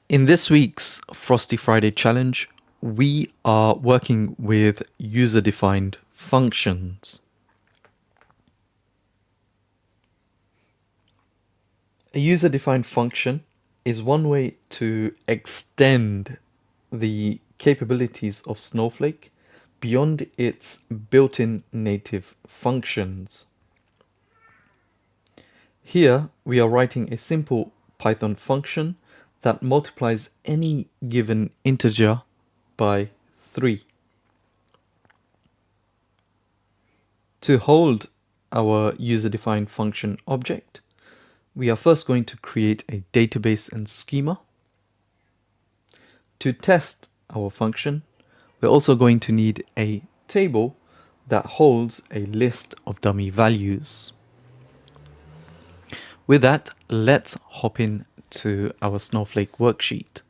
In this week's Frosty Friday challenge, we are working with user-defined functions. A user-defined function is one way to extend the capabilities of Snowflake beyond its built-in native functions. Here, we are writing a simple Python function that multiplies any given integer by 3. To hold our user-defined function object, we are first going to create a database and schema. To test our function, we're also going to need a table that holds a list of dummy values. With that, let's hop in to our Snowflake worksheet.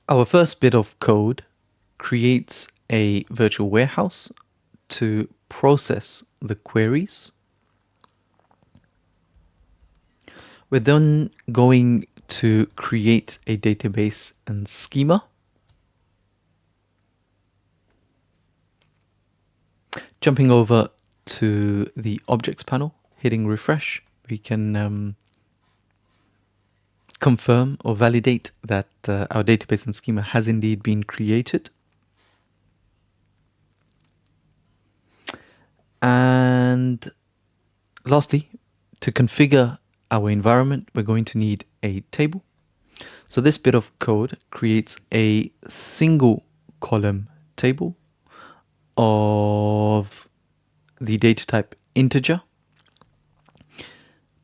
Our first bit of code creates a virtual warehouse to process the queries. We're then going to create a database and schema. Jumping over to the objects panel, hitting refresh, we can confirm or validate that our database and schema has indeed been created. And lastly, to configure our environment, we're going to need a table. So this bit of code creates a single column table of the data type integer,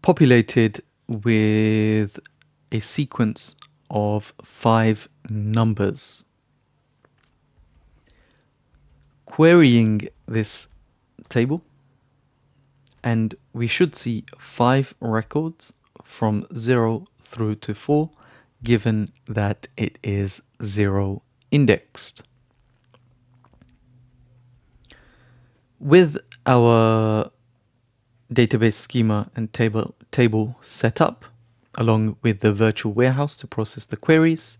populated with a sequence of 5 numbers. Querying this table, and we should see 5 records from 0 through to 4, given that it is 0 indexed. With our database schema and table set up, along with the virtual warehouse to process the queries,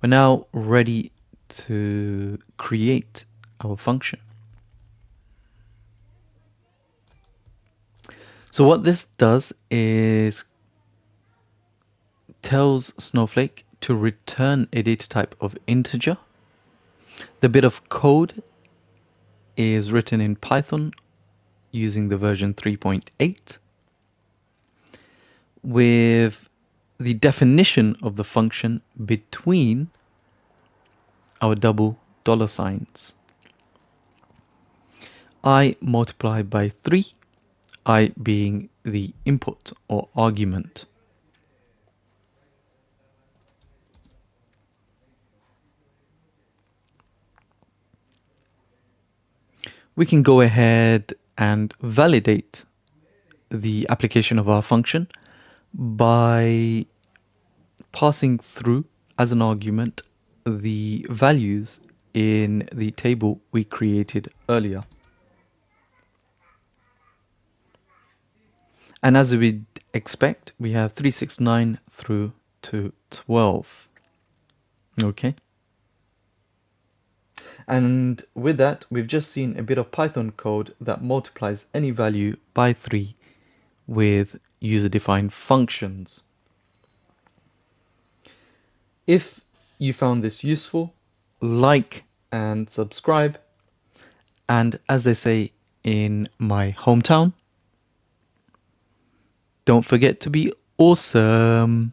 we're now ready to create our function. So what this does is tells Snowflake to return a data type of integer. The bit of code is written in Python using the version 3.8 with the definition of the function between our double dollar signs. I multiplied by 3, I being the input or argument. We can go ahead and validate the application of our function by passing through as an argument the values in the table we created earlier. And as we'd expect, we have 369 through to 12. Okay. And with that, we've just seen a bit of Python code that multiplies any value by 3 with user-defined functions. If you found this useful, like and subscribe. And as they say in my hometown, don't forget to be awesome.